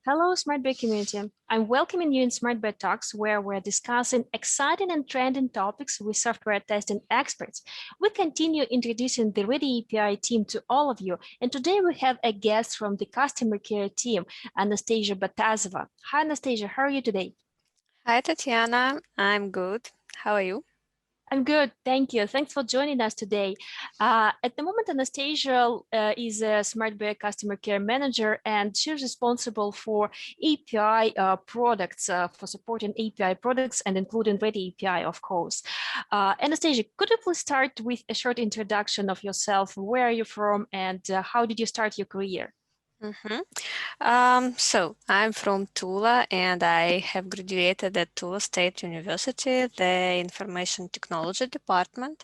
Hello, SmartBear community. I'm welcoming you in SmartBear Talks, where we're discussing exciting and trending topics with software testing experts. We continue introducing the ReadyAPI team to all of you, and today we have a guest from the customer care team, Anastasia Batazova. Hi, Anastasia. How are you today? Hi, Tatiana. I'm good. How are you? I'm good, thank you. Thanks for joining us today. At the moment, Anastasia is a SmartBear Customer Care Manager, and she's responsible for API products, for supporting API products and including Ready API, of course. Anastasia, could you please start with a short introduction of yourself? Where are you from, and how did you start your career? So I'm from Tula and I have graduated at Tula State University, the Information Technology Department.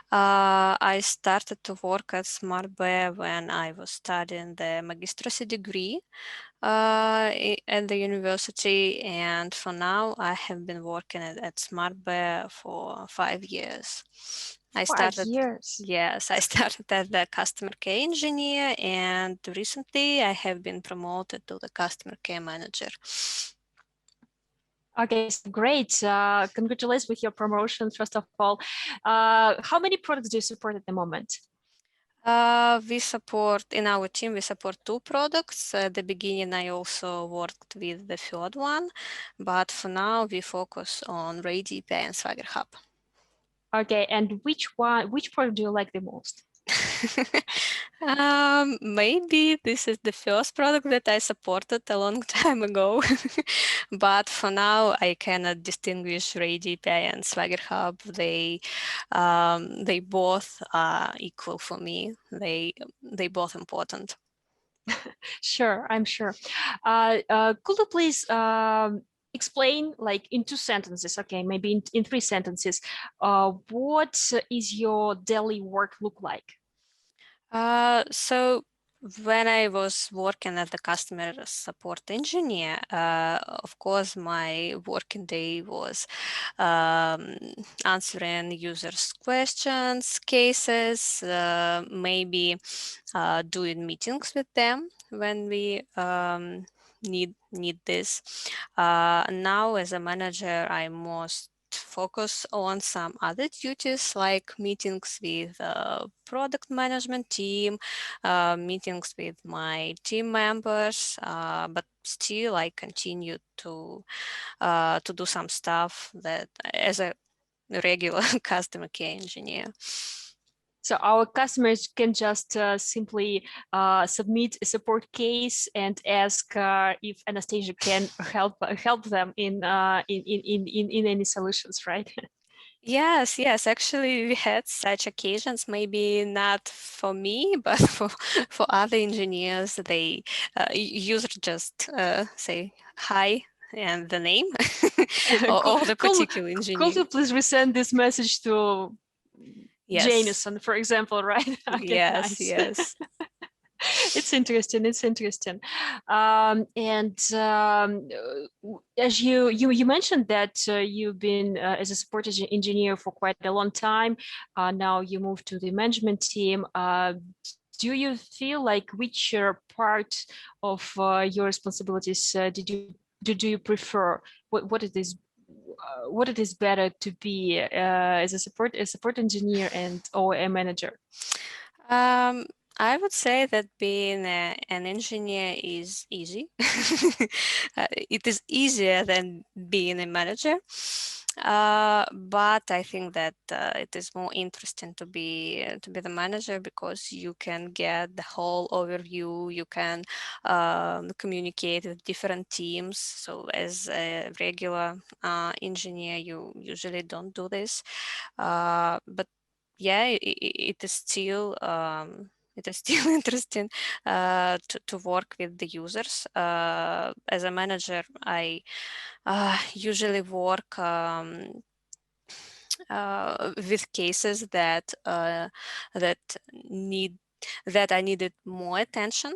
I started to work at SmartBear when I was studying the magistracy degree at the university, and for now I have been working at SmartBear for 5 years. I 5 years. Yes, I started as the customer care engineer, and recently I have been promoted to the customer care manager. Okay, so great. Congratulations with your promotion, first of all. How many products do you support at the moment? We support, in our team, we support 2 products. At the beginning, I also worked with the third one, but for now we focus on ReadyAPI and Swagger Hub. Okay, and which product do you like the most? Maybe this is the first product that I supported a long time ago, but for now I cannot distinguish ReadyAPI and Swagger Hub. They both are equal for me. They both important. Sure, I'm sure. Could you please explain, like in 2 sentences, okay, maybe in 3 sentences, what is your daily work look like? So when I was working as a customer support engineer, of course, my working day was answering users' questions, cases, maybe doing meetings with them when we need this. Now, as a manager, I most focus on some other duties like meetings with product management team, meetings with my team members, but still I continue to do some stuff that as a regular customer care engineer. So our customers can just simply submit a support case and ask if Anastasia can help them in any solutions, right? Yes, yes. Actually, we had such occasions. Maybe not for me, but for other engineers, they user just say hi and the name or the Could, particular could engineer. you please resend this message to Yes, Jameson, for example, right? Okay, yes, nice. yes. It's interesting. It's interesting. And as you mentioned that you've been as a support engineer for quite a long time. Now you moved to the management team. Do you feel like which part of your responsibilities do you prefer? What it is? What it is better to be as a support engineer and or a manager? Um, I would say that being an engineer is easy. It is easier than being a manager. But I think that it is more interesting to be the manager because you can get the whole overview. You can communicate with different teams. So as a regular engineer, you usually don't do this. But yeah, it is still interesting to work with the users. As a manager, I usually work with cases that need that I needed more attention.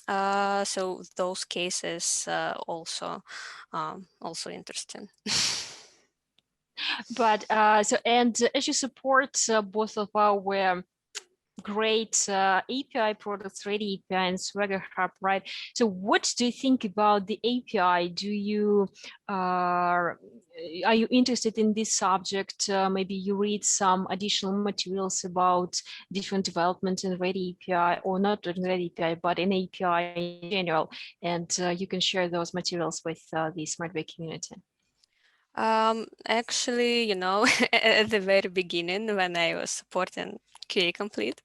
So those cases also interesting. But so and as you support both of our great API products, ReadyAPI and Swagger Hub, right? So what do you think about the API? Do you are you interested in this subject? Maybe you read some additional materials about different developments in ReadyAPI, or not in ReadyAPI, but in API in general, and you can share those materials with the SmartBear community. Actually, at the very beginning when I was supporting QA Complete,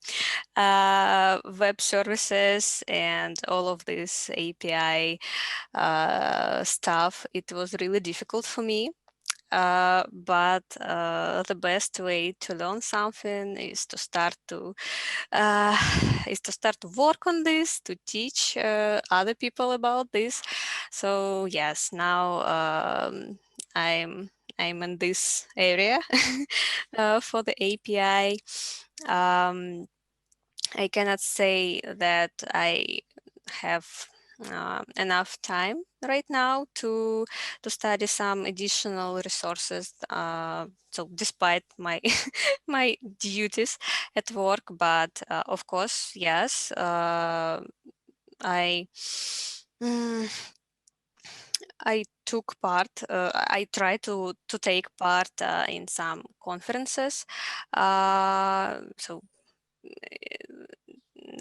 web services and all of this API stuff, it was really difficult for me. But the best way to learn something is to start to work on this, to teach other people about this. So yes, now I'm in this area for the API. I cannot say that I have enough time right now to study some additional resources. So despite my my duties at work, but of course, yes, I. mm, I took part. I tried to take part in some conferences. So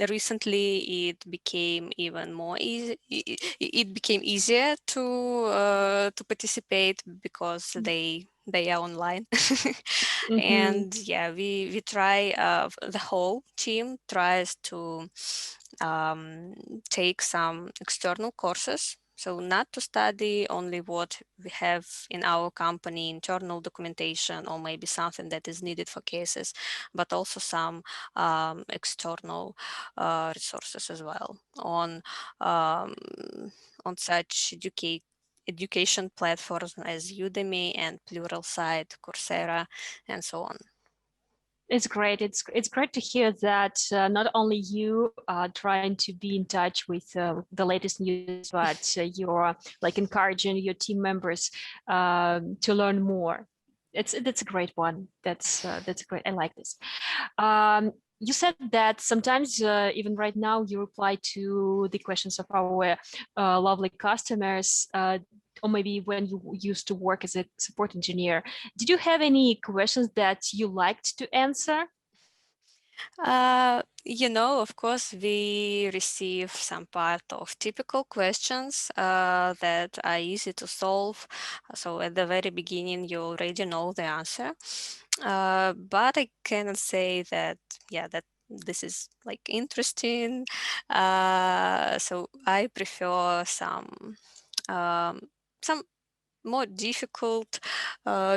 recently it became even more easy. It became easier to participate because they are online. Mm-hmm. And yeah, we try, the whole team tries to take some external courses. So not to study only what we have in our company, internal documentation, or maybe something that is needed for cases, but also some external resources as well um, on such education platforms as Udemy and Pluralsight, Coursera, and so on. It's great. It's great to hear that not only you are trying to be in touch with the latest news, but you're like encouraging your team members to learn more. That's a great one. That's great. I like this. You said that sometimes, even right now, you reply to the questions of our lovely customers, or maybe when you used to work as a support engineer. Did you have any questions that you liked to answer? Of course, we receive some part of typical questions that are easy to solve. So at the very beginning, you already know the answer. But I cannot say that, yeah, that this is like interesting. So I prefer um, some more difficult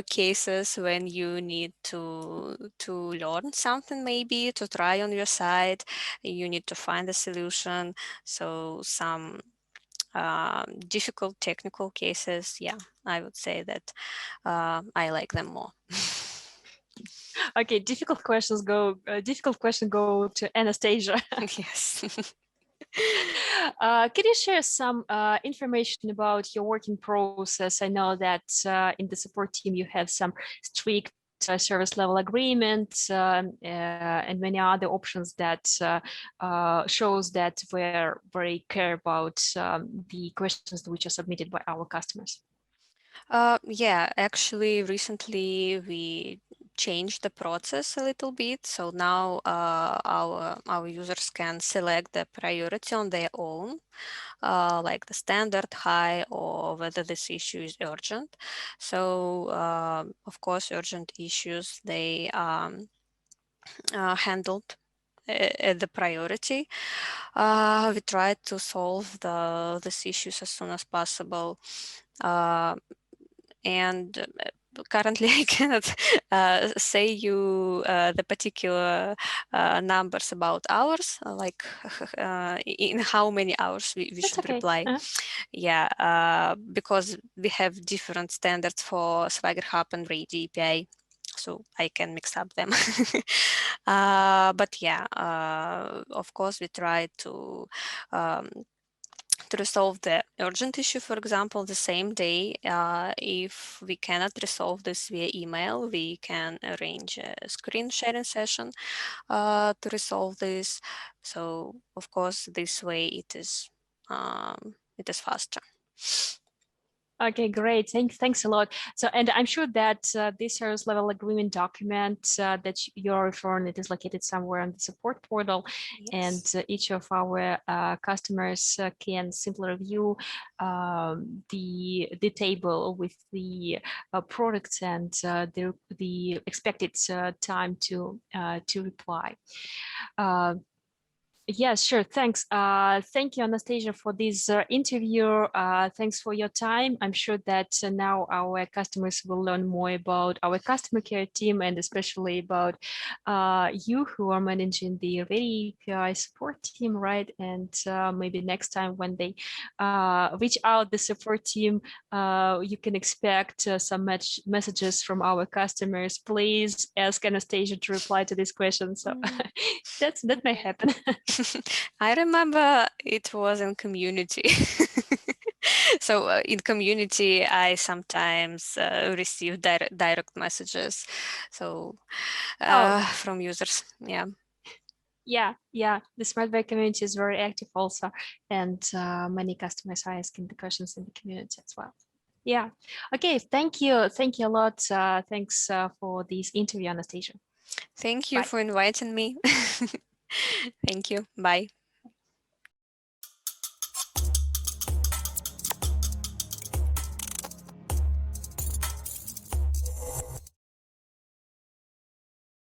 cases when you need to learn something, maybe to try on your side. You need to find a solution. So some difficult technical cases, yeah, I would say that I like them more. Okay, difficult question go to Anastasia. Yes. Can you share some information about your working process? I know that in the support team you have some strict service level agreements and many other options that shows that we're very care about the questions which are submitted by our customers. Yeah, actually, recently we changed the process a little bit. So now our users can select the priority on their own, like the standard, high, or whether this issue is urgent. So of course, urgent issues they handled at the priority. We try to solve these issues as soon as possible. Uh, and currently I cannot say you the particular numbers about hours, like in how many hours we That's should okay. reply. Yeah, because we have different standards for Swagger Hub and ReadyAPI, so I can mix up them. But yeah, of course we try um, to resolve the urgent issue, for example, the same day. If we cannot resolve this via email, we can arrange a screen sharing session to resolve this. So, of course, this way it is faster. Okay, great. Thanks a lot. So, and I'm sure that this service level agreement document that you're referring, it is located somewhere on the support portal, Yes. and each of our customers can simply review the table with the products and the expected time to reply. Yeah, sure. Thanks. Thank you, Anastasia, for this interview. Thanks for your time. I'm sure that now our customers will learn more about our customer care team and especially about you who are managing the ReadyAPI support team, right? And maybe next time when they reach out the support team, you can expect some messages from our customers. Please ask Anastasia to reply to this question. So that may happen. I remember it was in community. So in community, I sometimes receive direct messages. So from users, yeah. Yeah. The SmartBear community is very active also, and many customers are asking the questions in the community as well. Yeah. Okay. Thank you a lot. Thanks for this interview, Anastasia. Thank you for inviting me. Thank you. Bye.